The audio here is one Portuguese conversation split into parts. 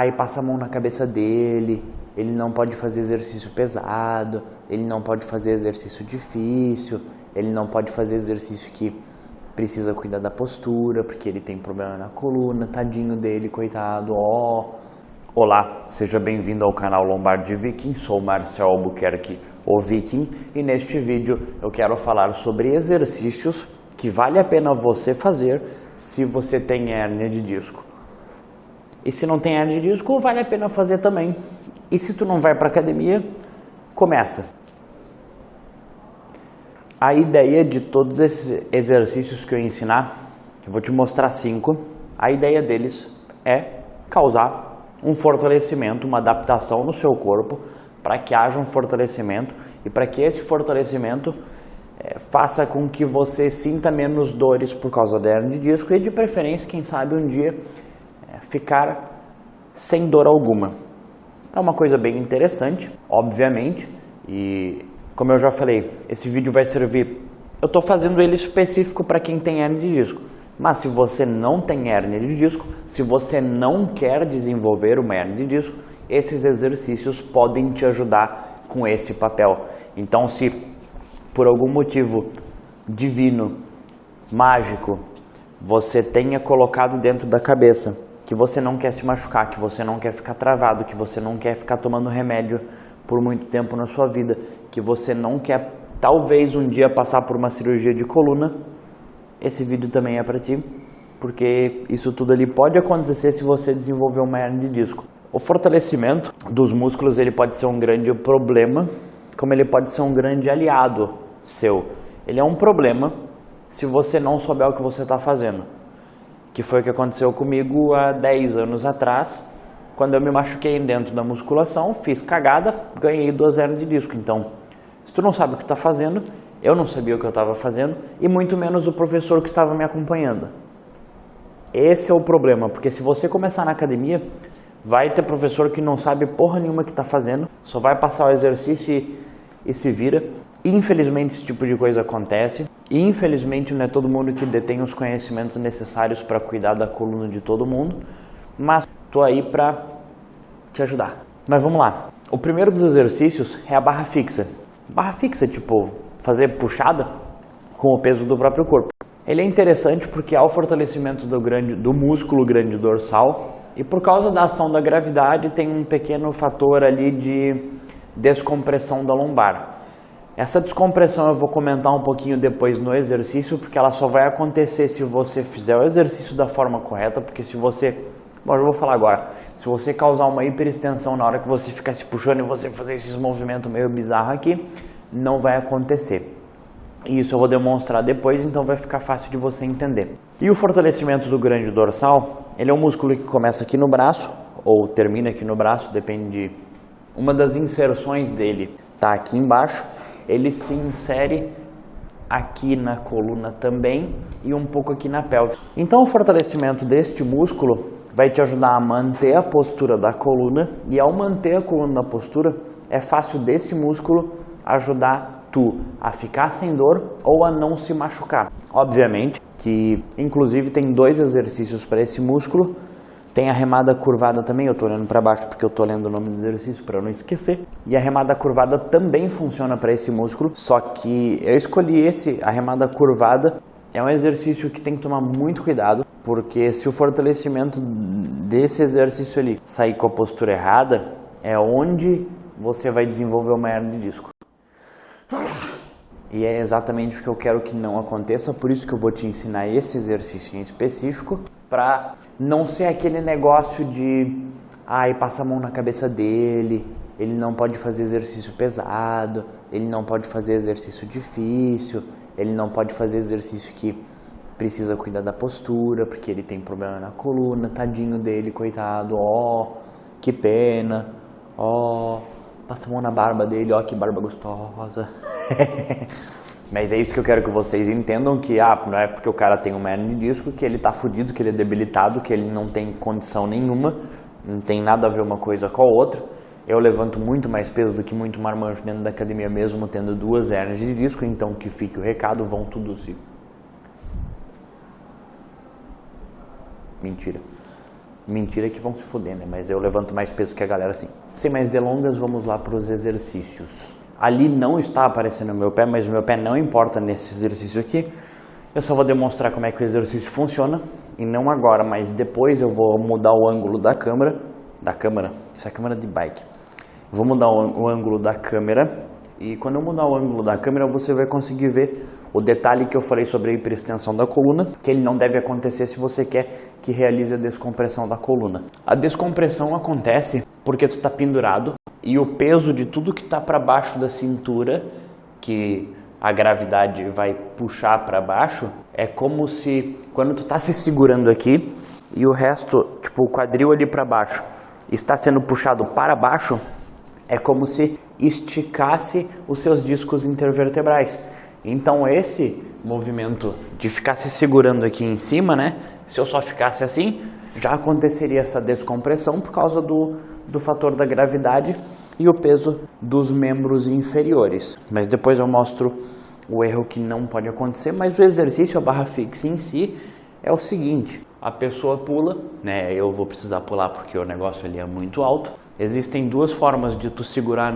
e passa a mão na cabeça dele, ele não pode fazer exercício pesado, ele não pode fazer exercício difícil, ele não pode fazer exercício que precisa cuidar da postura, porque ele tem problema na coluna, tadinho dele, coitado, Olá, seja bem-vindo ao canal Lombardi Viking, sou Marcel Albuquerque, o Viking, e neste vídeo eu quero falar sobre exercícios que vale a pena você fazer se você tem hérnia de disco. E se não tem hérnia de disco, vale a pena fazer também. E se tu não vai para academia, começa. A ideia de todos esses exercícios que eu ensinar, eu vou te mostrar 5, a ideia deles é causar um fortalecimento, uma adaptação no seu corpo para que haja um fortalecimento e para que esse fortalecimento faça com que você sinta menos dores por causa da hérnia de disco e de preferência, quem sabe um dia ficar sem dor alguma. É uma coisa bem interessante, obviamente, e como eu já falei, esse vídeo vai servir, eu estou fazendo ele específico para quem tem hérnia de disco. Mas se você não tem hérnia de disco, se você não quer desenvolver uma hérnia de disco, esses exercícios podem te ajudar com esse papel. Então, se por algum motivo divino, mágico, você tenha colocado dentro da cabeça que você não quer se machucar, que você não quer ficar travado, que você não quer ficar tomando remédio por muito tempo na sua vida, que você não quer talvez um dia passar por uma cirurgia de coluna, esse vídeo também é para ti, porque isso tudo ali pode acontecer se você desenvolver uma hérnia de disco. O fortalecimento dos músculos ele pode ser um grande problema, como ele pode ser um grande aliado seu. Ele é um problema se você não souber o que você está fazendo, que foi o que aconteceu comigo há 10 anos atrás, quando eu me machuquei dentro da musculação, fiz cagada, ganhei 2 hérnias de disco. Então, se tu não sabe o que está fazendo, eu não sabia o que eu estava fazendo e muito menos o professor que estava me acompanhando. Esse é o problema, porque se você começar na academia, vai ter professor que não sabe porra nenhuma que está fazendo, só vai passar o exercício e se vira. Infelizmente esse tipo de coisa acontece e infelizmente não é todo mundo que detém os conhecimentos necessários para cuidar da coluna de todo mundo, mas estou aí para te ajudar. Mas vamos lá, o primeiro dos exercícios é a barra fixa. Barra fixa, tipo, fazer puxada com o peso do próprio corpo. Ele é interessante porque há o fortalecimento do músculo grande dorsal e por causa da ação da gravidade tem um pequeno fator ali de descompressão da lombar. Essa descompressão eu vou comentar um pouquinho depois no exercício, porque ela só vai acontecer se você fizer o exercício da forma correta, porque se você... Bom, eu vou falar agora. Se você causar uma hiperextensão na hora que você ficar se puxando e você fazer esses movimentos meio bizarros aqui, não vai acontecer. E isso eu vou demonstrar depois, então vai ficar fácil de você entender. E o fortalecimento do grande dorsal, ele é um músculo que começa aqui no braço, ou termina aqui no braço, depende de... Uma das inserções dele tá aqui embaixo, ele se insere aqui na coluna também e um pouco aqui na pelve. Então o fortalecimento deste músculo vai te ajudar a manter a postura da coluna e ao manter a coluna na postura, é fácil desse músculo ajudar tu a ficar sem dor ou a não se machucar. Obviamente que inclusive tem 2 exercícios para esse músculo, tem a remada curvada também, eu estou olhando para baixo porque eu estou lendo o nome do exercício para eu não esquecer, e a remada curvada também funciona para esse músculo, só que eu escolhi a remada curvada, é um exercício que tem que tomar muito cuidado, porque se o fortalecimento desse exercício ali sair com a postura errada, é onde você vai desenvolver uma hérnia de disco. E é exatamente o que eu quero que não aconteça, por isso que eu vou te ensinar esse exercício em específico, para não ser aquele negócio de, passa a mão na cabeça dele, ele não pode fazer exercício pesado, ele não pode fazer exercício difícil, ele não pode fazer exercício que precisa cuidar da postura, porque ele tem problema na coluna, tadinho dele, coitado, que pena, passa a mão na barba dele, que barba gostosa. Mas é isso que eu quero que vocês entendam, que não é porque o cara tem uma hérnia de disco que ele tá fudido, que ele é debilitado, que ele não tem condição nenhuma, não tem nada a ver uma coisa com a outra. Eu levanto muito mais peso do que muito marmanjo dentro da academia mesmo, tendo 2 hérnias de disco, então que fique o recado, vão tudo Mentira. Mentira que vão se fuder, né? Mas eu levanto mais peso que a galera assim. Sem mais delongas, vamos lá para os exercícios. Ali não está aparecendo o meu pé, mas o meu pé não importa nesse exercício aqui. Eu só vou demonstrar como é que o exercício funciona. E não agora, mas depois eu vou mudar o ângulo da câmera. Isso é câmera de bike. Vou mudar o ângulo da câmera. E quando eu mudar o ângulo da câmera, você vai conseguir ver o detalhe que eu falei sobre a hiperextensão da coluna, que ele não deve acontecer se você quer que realize a descompressão da coluna. A descompressão acontece porque tu está pendurado e o peso de tudo que está para baixo da cintura, que a gravidade vai puxar para baixo, é como se quando tu está se segurando aqui e o resto, tipo o quadril ali para baixo, está sendo puxado para baixo, é como se esticasse os seus discos intervertebrais. Então esse movimento de ficar se segurando aqui em cima, né? Se eu só ficasse assim, já aconteceria essa descompressão por causa do fator da gravidade e o peso dos membros inferiores. Mas depois eu mostro o erro que não pode acontecer. Mas o exercício, a barra fixa em si, é o seguinte. A pessoa pula, né? Eu vou precisar pular porque o negócio ali é muito alto. Existem duas formas de tu segurar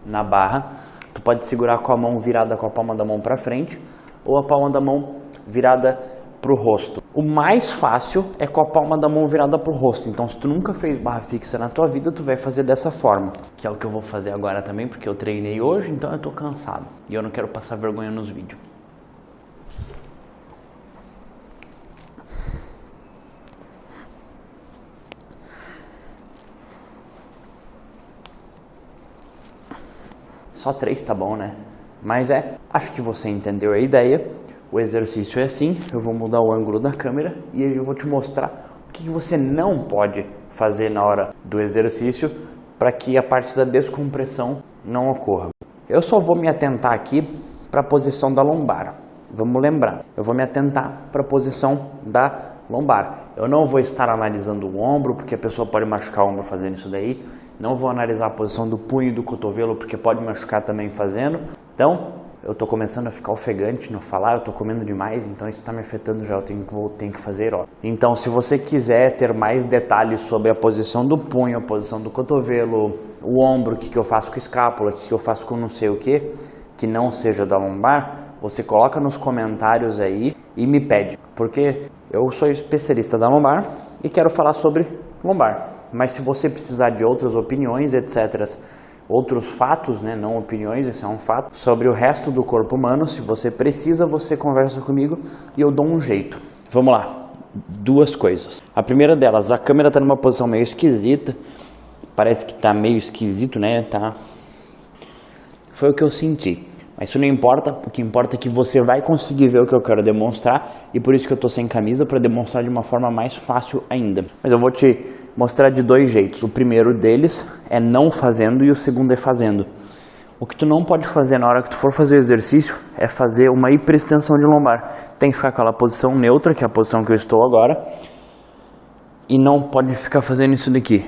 na barra. Tu pode segurar com a mão virada com a palma da mão para frente ou a palma da mão virada para o rosto. O mais fácil é com a palma da mão virada para o rosto. Então, se tu nunca fez barra fixa na tua vida, tu vai fazer dessa forma. Que é o que eu vou fazer agora também, porque eu treinei hoje, então eu tô cansado. E eu não quero passar vergonha nos vídeos. Só 3 tá bom, né? Mas acho que você entendeu a ideia. O exercício é assim, eu vou mudar o ângulo da câmera e eu vou te mostrar o que você não pode fazer na hora do exercício para que a parte da descompressão não ocorra. Eu só vou me atentar aqui para a posição da lombar. Vamos lembrar, eu vou me atentar para a posição da lombar. Eu não vou estar analisando o ombro, porque a pessoa pode machucar o ombro fazendo isso daí. Não vou analisar a posição do punho e do cotovelo, porque pode machucar também fazendo. Então, eu estou começando a ficar ofegante no falar, eu estou comendo demais, então isso está me afetando já, eu tenho que fazer ó. Então, se você quiser ter mais detalhes sobre a posição do punho, a posição do cotovelo, o ombro, o que eu faço com a escápula, o que eu faço com não sei o que não seja da lombar, você coloca nos comentários aí e me pede, porque eu sou especialista da lombar e quero falar sobre lombar. Mas se você precisar de outras opiniões, etc., outros fatos, né, não opiniões, esse é um fato, sobre o resto do corpo humano, se você precisa, você conversa comigo e eu dou um jeito. Vamos lá, 2 coisas. A primeira delas, a câmera está numa posição meio esquisita, parece que está meio esquisito, né, tá? Foi o que eu senti. Mas isso não importa, o que importa é que você vai conseguir ver o que eu quero demonstrar e por isso que eu tô sem camisa, para demonstrar de uma forma mais fácil ainda. Mas eu vou te mostrar de 2 jeitos. O primeiro deles é não fazendo e o segundo é fazendo. O que tu não pode fazer na hora que tu for fazer o exercício é fazer uma hiperextensão de lombar. Tem que ficar com aquela posição neutra, que é a posição que eu estou agora, e não pode ficar fazendo isso daqui.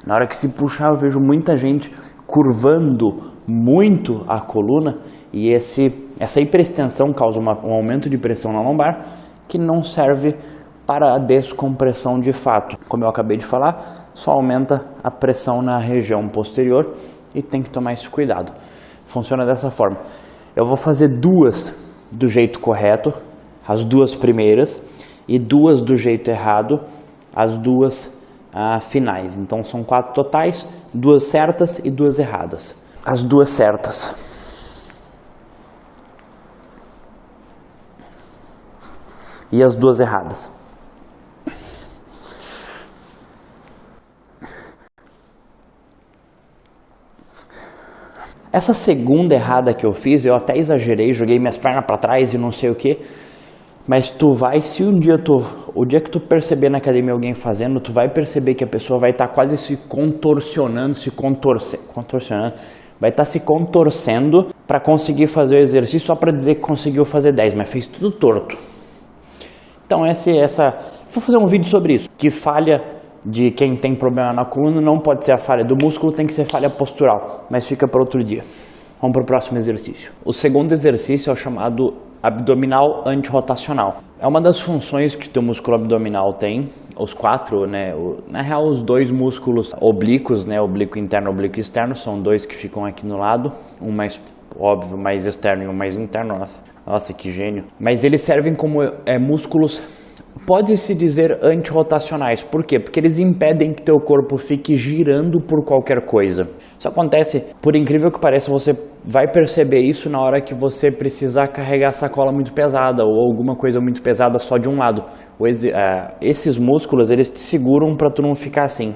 Na hora que se puxar, eu vejo muita gente curvando muito a coluna e essa hiperextensão causa um aumento de pressão na lombar que não serve para a descompressão de fato. Como eu acabei de falar, só aumenta a pressão na região posterior e tem que tomar esse cuidado. Funciona dessa forma. Eu vou fazer 2 do jeito correto, as 2 primeiras, e 2 do jeito errado, as 2 finais. Então são 4 totais, 2 certas e 2 erradas. As 2 certas. E as 2 erradas. Essa segunda errada que eu fiz, eu até exagerei, joguei minhas pernas para trás e não sei o que. Mas tu vai, se o dia que tu perceber na academia alguém fazendo, tu vai perceber que a pessoa vai estar quase se contorcionando, vai estar se contorcendo para conseguir fazer o exercício só para dizer que conseguiu fazer 10, mas fez tudo torto. Então vou fazer um vídeo sobre isso, que falha de quem tem problema na coluna não pode ser a falha do músculo, tem que ser falha postural, mas fica para outro dia. Vamos para o próximo exercício. O segundo exercício é o chamado abdominal antirrotacional. É uma das funções que o teu músculo abdominal tem, os quatro, né? Na real, os dois músculos oblíquos, né? Oblíquo interno e oblíquo externo, são dois que ficam aqui no lado, um mais óbvio, mais externo e um mais interno. Nossa, que gênio. Mas eles servem como músculos, pode-se dizer, antirrotacionais. Por quê? Porque eles impedem que teu corpo fique girando por qualquer coisa. Isso acontece, por incrível que pareça, você vai perceber isso na hora que você precisar carregar sacola muito pesada ou alguma coisa muito pesada só de um lado. Esses músculos, eles te seguram para tu não ficar assim.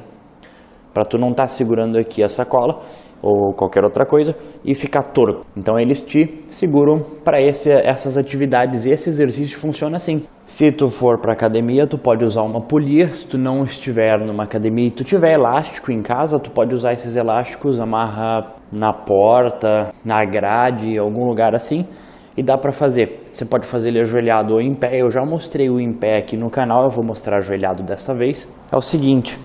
Para tu não estar segurando aqui a sacola ou qualquer outra coisa e ficar torto. Então eles te seguram para essas atividades e esse exercício funciona assim. Se tu for para academia, tu pode usar uma polia. Se tu não estiver numa academia e tu tiver elástico em casa, tu pode usar esses elásticos, amarra na porta, na grade, em algum lugar assim. E dá para fazer. Você pode fazer ele ajoelhado ou em pé. Eu já mostrei o em pé aqui no canal, eu vou mostrar ajoelhado dessa vez. É o seguinte: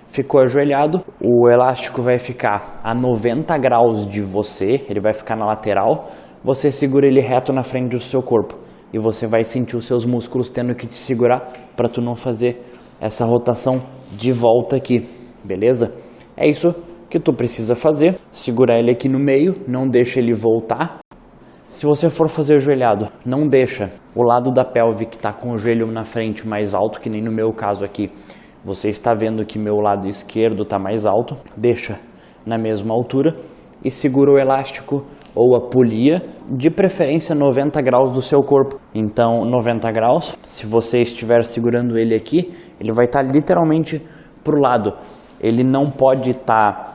ficou ajoelhado, o elástico vai ficar a 90 graus de você, ele vai ficar na lateral, você segura ele reto na frente do seu corpo e você vai sentir os seus músculos tendo que te segurar para tu não fazer essa rotação de volta aqui, beleza? É isso que tu precisa fazer, segurar ele aqui no meio, não deixa ele voltar. Se você for fazer ajoelhado, não deixa o lado da pelve que está com o joelho na frente mais alto, que nem no meu caso aqui. Você está vendo que meu lado esquerdo está mais alto, deixa na mesma altura e segura o elástico ou a polia, de preferência 90 graus do seu corpo. Então 90 graus, se você estiver segurando ele aqui, ele vai estar literalmente para o lado. Ele não pode estar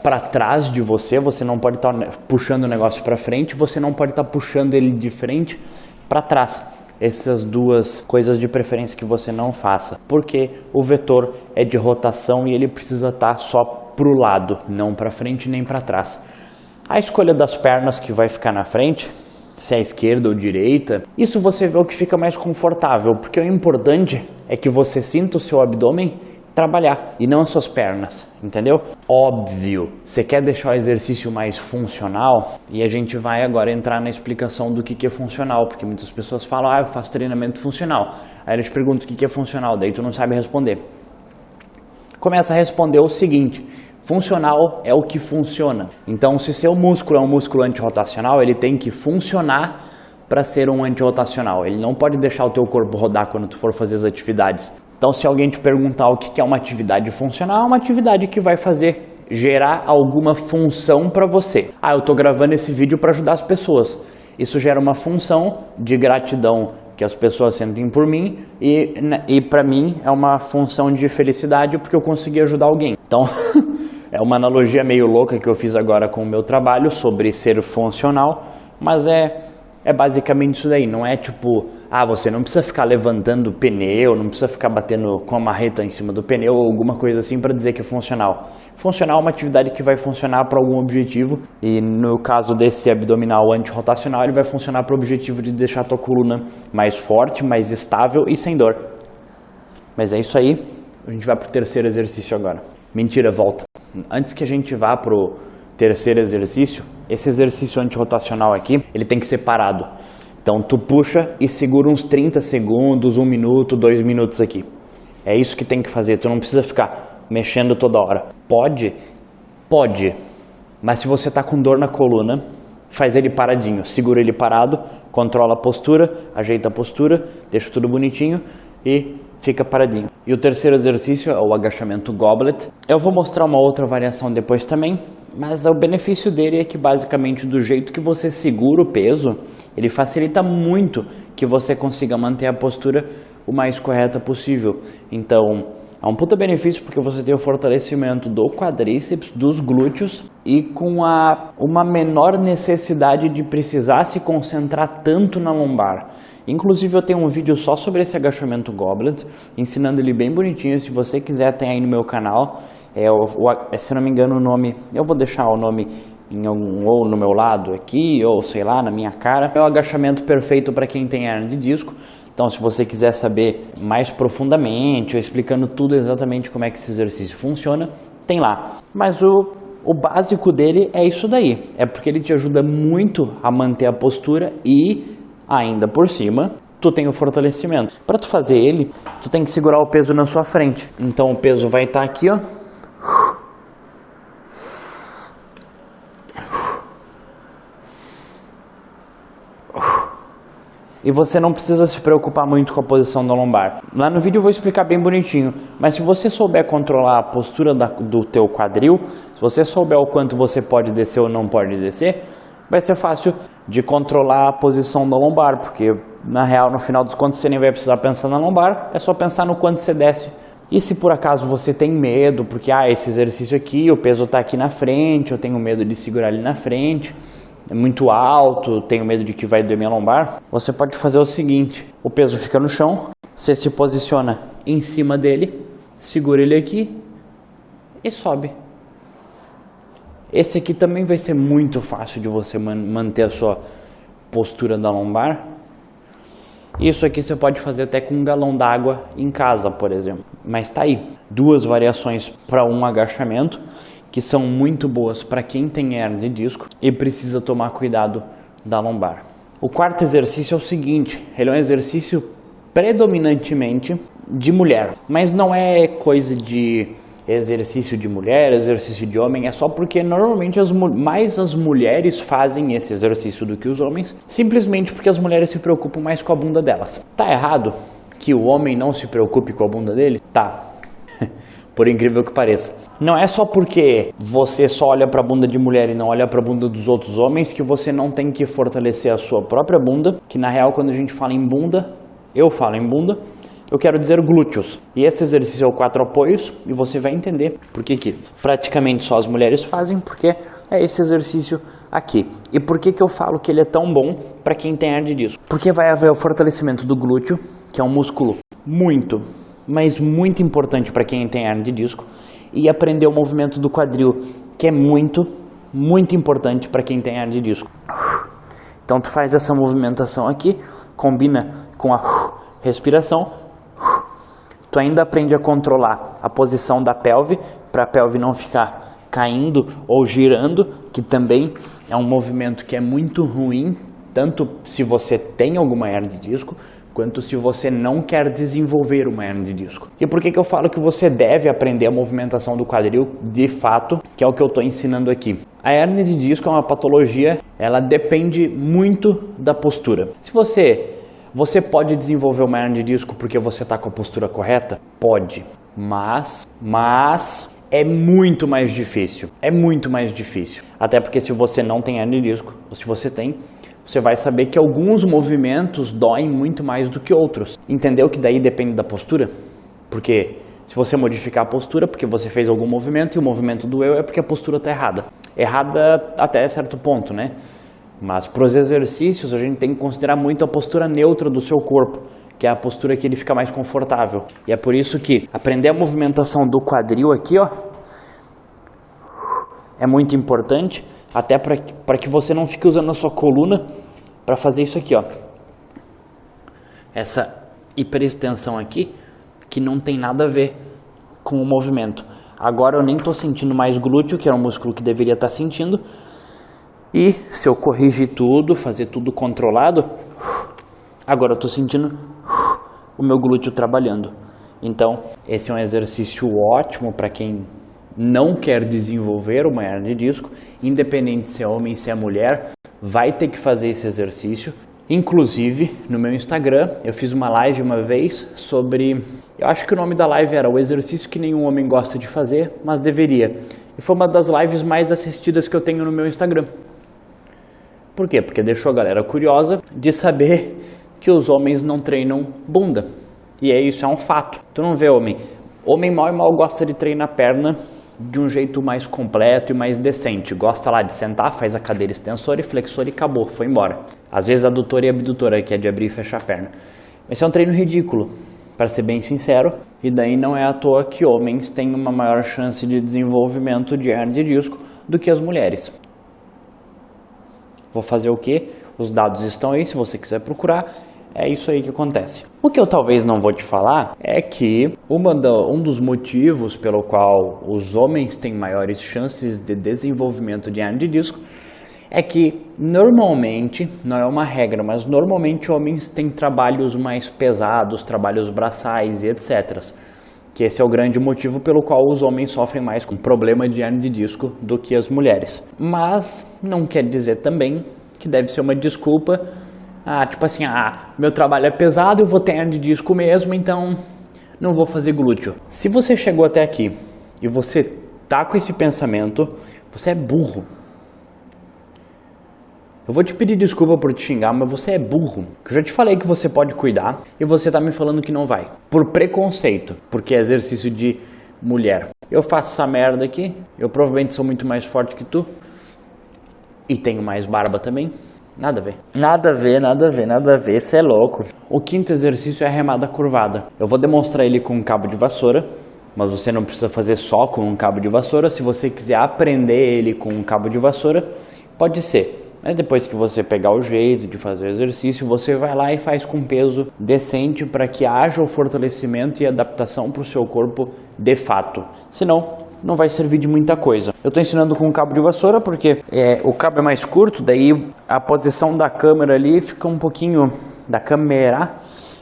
para trás de você, você não pode estar puxando o negócio para frente, você não pode estar puxando ele de frente para trás. Essas duas coisas de preferência que você não faça, porque o vetor é de rotação e ele precisa estar só para o lado, não para frente nem para trás. A escolha das pernas que vai ficar na frente, se é esquerda ou direita, isso você vê o que fica mais confortável, porque o importante é que você sinta o seu abdômen trabalhar e não as suas pernas, entendeu? Óbvio, você quer deixar o exercício mais funcional e a gente vai agora entrar na explicação do que é funcional, porque muitas pessoas falam, eu faço treinamento funcional, aí eles perguntam o que é funcional, daí tu não sabe responder. Começa a responder o seguinte: funcional é o que funciona. Então, se seu músculo é um músculo antirrotacional, ele tem que funcionar para ser um antirrotacional. Ele não pode deixar o teu corpo rodar quando tu for fazer as atividades. Então, se alguém te perguntar o que é uma atividade funcional, é uma atividade que vai gerar alguma função para você. Eu estou gravando esse vídeo para ajudar as pessoas. Isso gera uma função de gratidão que as pessoas sentem por mim e para mim é uma função de felicidade porque eu consegui ajudar alguém. Então, é uma analogia meio louca que eu fiz agora com o meu trabalho sobre ser funcional, mas é basicamente isso daí. Não é tipo, você não precisa ficar levantando o pneu, não precisa ficar batendo com a marreta em cima do pneu ou alguma coisa assim para dizer que é funcional. Funcional é uma atividade que vai funcionar para algum objetivo e no caso desse abdominal antirrotacional, ele vai funcionar para o objetivo de deixar a tua coluna mais forte, mais estável e sem dor. Mas é isso aí, a gente vai para o terceiro exercício agora. Mentira, volta. Antes que a gente vá para o terceiro exercício, esse exercício antirrotacional aqui, ele tem que ser parado. Então tu puxa e segura uns 30 segundos, 1 minuto, 2 minutos aqui. É isso que tem que fazer, tu não precisa ficar mexendo toda hora. Pode, mas se você tá com dor na coluna, faz ele paradinho, segura ele parado, controla a postura, ajeita a postura, deixa tudo bonitinho e fica paradinho. E o terceiro exercício é o agachamento goblet. Eu vou mostrar uma outra variação depois também, mas o benefício dele é que basicamente do jeito que você segura o peso, ele facilita muito que você consiga manter a postura o mais correta possível. Então, é um puta benefício porque você tem o fortalecimento do quadríceps, dos glúteos e com uma menor necessidade de precisar se concentrar tanto na lombar. Inclusive eu tenho um vídeo só sobre esse agachamento goblet, ensinando ele bem bonitinho. Se você quiser, tem aí no meu canal. Se não me engano o nome, eu vou deixar o nome ou no meu lado aqui, ou sei lá, na minha cara. É o agachamento perfeito para quem tem hernia de disco. Então se você quiser saber mais profundamente, ou explicando tudo exatamente como é que esse exercício funciona, tem lá. Mas O básico dele é isso daí, é porque ele te ajuda muito a manter a postura e ainda por cima tu tem o fortalecimento. Para tu fazer ele, tu tem que segurar o peso na sua frente. Então o peso vai estar aqui, ó. E você não precisa se preocupar muito com a posição da lombar. Lá no vídeo eu vou explicar bem bonitinho, mas se você souber controlar a postura do teu quadril, se você souber o quanto você pode descer ou não pode descer, vai ser fácil de controlar a posição da lombar, porque na real, no final dos contos, você nem vai precisar pensar na lombar, é só pensar no quanto você desce. E se por acaso você tem medo, porque esse exercício aqui, o peso está aqui na frente, eu tenho medo de segurar ali na frente, é muito alto, tenho medo de que vai doer minha lombar, você pode fazer o seguinte, o peso fica no chão, você se posiciona em cima dele, segura ele aqui e sobe. Esse aqui também vai ser muito fácil de você manter a sua postura da lombar. Isso aqui você pode fazer até com um galão d'água em casa, por exemplo. Mas tá aí, 2 variações para um agachamento, que são muito boas para quem tem hernia de disco e precisa tomar cuidado da lombar. O quarto exercício é o seguinte, ele é um exercício predominantemente de mulher, mas não é coisa de exercício de mulher, exercício de homem, é só porque normalmente mais as mulheres fazem esse exercício do que os homens, simplesmente porque as mulheres se preocupam mais com a bunda delas. Tá errado que o homem não se preocupe com a bunda dele? Tá, por incrível que pareça. Não é só porque você só olha para a bunda de mulher e não olha para a bunda dos outros homens que você não tem que fortalecer a sua própria bunda, que na real quando a gente fala em bunda, eu falo em bunda, eu quero dizer glúteos. E esse exercício é o 4 apoios e você vai entender por que praticamente só as mulheres fazem, porque é esse exercício aqui. E por que eu falo que ele é tão bom para quem tem hernia de disco? Porque vai haver o fortalecimento do glúteo, que é um músculo muito, mas muito importante para quem tem hernia de disco, e aprender o movimento do quadril, que é muito, muito importante para quem tem hernia de disco. Então tu faz essa movimentação aqui, combina com a respiração, tu ainda aprende a controlar a posição da pelve, para a pelve não ficar caindo ou girando, que também é um movimento que é muito ruim, tanto se você tem alguma hernia de disco, quanto se você não quer desenvolver uma hernia de disco. E por que eu falo que você deve aprender a movimentação do quadril de fato, que é o que eu estou ensinando aqui? A hernia de disco é uma patologia, ela depende muito da postura. Se você pode desenvolver uma hernia de disco porque você está com a postura correta? Pode, mas é muito mais difícil. É muito mais difícil. Até porque se você não tem hernia de disco, ou se você tem, você vai saber que alguns movimentos doem muito mais do que outros. Entendeu que daí depende da postura? Porque se você modificar a postura porque você fez algum movimento e o movimento doeu, é porque a postura está errada. Errada até certo ponto, né? Mas para os exercícios a gente tem que considerar muito a postura neutra do seu corpo, que é a postura que ele fica mais confortável. E é por isso que aprender a movimentação do quadril aqui, ó, é muito importante, até para que você não fique usando a sua coluna para fazer isso aqui, ó. Essa hiperextensão aqui, que não tem nada a ver com o movimento. Agora eu nem estou sentindo mais glúteo, que era um músculo que deveria estar sentindo. E se eu corrigir tudo, fazer tudo controlado, agora eu estou sentindo o meu glúteo trabalhando. Então, esse é um exercício ótimo para quem não quer desenvolver uma hernia de disco, independente se é homem, se é mulher, vai ter que fazer esse exercício. Inclusive, no meu Instagram, eu fiz uma live uma vez sobre... Eu acho que o nome da live era o exercício que nenhum homem gosta de fazer, mas deveria. E foi uma das lives mais assistidas que eu tenho no meu Instagram. Por quê? Porque deixou a galera curiosa de saber que os homens não treinam bunda. E isso é um fato. Tu não vê homem. Homem mal e mal gosta de treinar perna de um jeito mais completo e mais decente. Gosta lá de sentar, faz a cadeira extensora e flexora e acabou, foi embora. Às vezes adutora e abdutora, que é de abrir e fechar a perna. Esse é um treino ridículo, para ser bem sincero. E daí não é à toa que homens têm uma maior chance de desenvolvimento de hernia de disco do que as mulheres. Vou fazer o quê? Os dados estão aí, se você quiser procurar. É isso aí que acontece. O que eu talvez não vou te falar é que um dos motivos pelo qual os homens têm maiores chances de desenvolvimento de hernia de disco é que normalmente, não é uma regra, mas normalmente homens têm trabalhos mais pesados, trabalhos braçais e etc. Que esse é o grande motivo pelo qual os homens sofrem mais com problema de hernia de disco do que as mulheres. Mas não quer dizer também que deve ser uma desculpa, tipo assim, meu trabalho é pesado, eu vou ter hernia de disco mesmo, então não vou fazer glúteo. Se você chegou até aqui e você tá com esse pensamento, você é burro. Eu vou te pedir desculpa por te xingar, mas você é burro. Eu já te falei que você pode cuidar e você tá me falando que não vai. Por preconceito, porque é exercício de mulher. Eu faço essa merda aqui, eu provavelmente sou muito mais forte que tu e tenho mais barba também. Nada a ver. Nada a ver, nada a ver, nada a ver, você é louco. O quinto exercício é a remada curvada. Eu vou demonstrar ele com um cabo de vassoura, mas você não precisa fazer só com um cabo de vassoura. Se você quiser aprender ele com um cabo de vassoura, pode ser. Mas depois que você pegar o jeito de fazer o exercício, você vai lá e faz com peso decente para que haja o fortalecimento e adaptação para o seu corpo de fato. Senão, não vai servir de muita coisa. Eu estou ensinando com um cabo de vassoura porque o cabo é mais curto, daí a posição da câmera ali fica um pouquinho,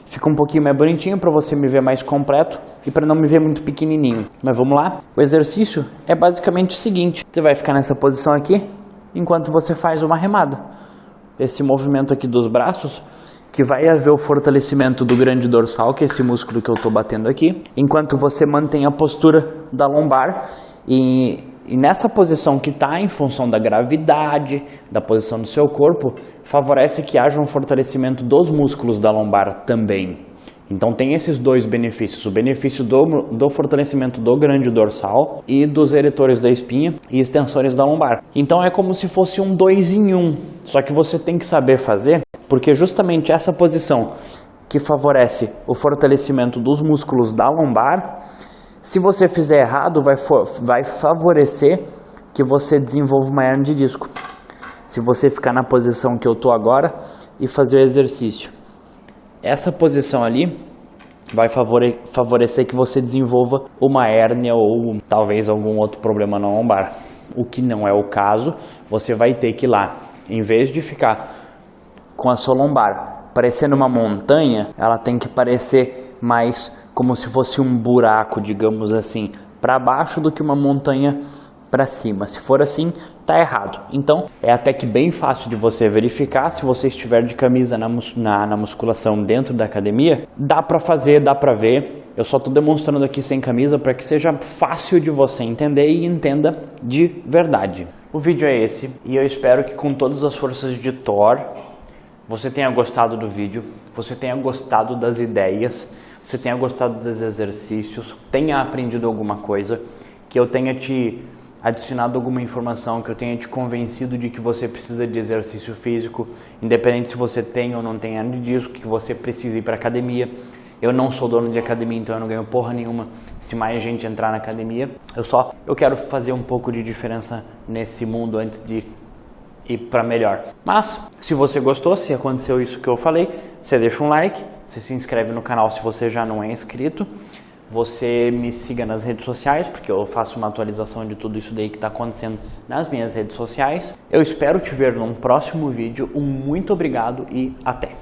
fica um pouquinho mais bonitinho para você me ver mais completo e para não me ver muito pequenininho. Mas vamos lá? O exercício é basicamente o seguinte, você vai ficar nessa posição aqui, enquanto você faz uma remada. Esse movimento aqui dos braços, que vai haver o fortalecimento do grande dorsal, que é esse músculo que eu estou batendo aqui, enquanto você mantém a postura da lombar e nessa posição que está em função da gravidade, da posição do seu corpo, favorece que haja um fortalecimento dos músculos da lombar também. Então tem esses dois benefícios, o benefício do fortalecimento do grande dorsal e dos eretores da espinha e extensores da lombar. Então é como se fosse um 2 em 1, só que você tem que saber fazer, porque justamente essa posição que favorece o fortalecimento dos músculos da lombar, se você fizer errado, vai favorecer que você desenvolva uma hernia de disco. Se você ficar na posição que eu estou agora e fazer o exercício. Essa posição ali vai favorecer que você desenvolva uma hérnia ou talvez algum outro problema na lombar. O que não é o caso, você vai ter que ir lá, em vez de ficar com a sua lombar parecendo uma montanha, ela tem que parecer mais como se fosse um buraco, digamos assim, para baixo do que uma montanha para cima. Se for assim, tá errado. Então, é até que bem fácil de você verificar. Se você estiver de camisa na musculação dentro da academia, dá para fazer, dá para ver. Eu só tô demonstrando aqui sem camisa para que seja fácil de você entender e entenda de verdade. O vídeo é esse e eu espero que com todas as forças de Thor, você tenha gostado do vídeo, você tenha gostado das ideias, você tenha gostado dos exercícios, tenha aprendido alguma coisa, que eu tenha te adicionado alguma informação, que eu tenha te convencido de que você precisa de exercício físico, independente se você tem ou não tem hernia de disco, que você precisa ir para academia. Eu não sou dono de academia, então eu não ganho porra nenhuma se mais gente entrar na academia. Eu quero fazer um pouco de diferença nesse mundo antes de ir para melhor. Mas, se você gostou, se aconteceu isso que eu falei, você deixa um like, você se inscreve no canal se você já não é inscrito. Você me siga nas redes sociais, porque eu faço uma atualização de tudo isso daí que está acontecendo nas minhas redes sociais. Eu espero te ver num próximo vídeo. Um muito obrigado e até!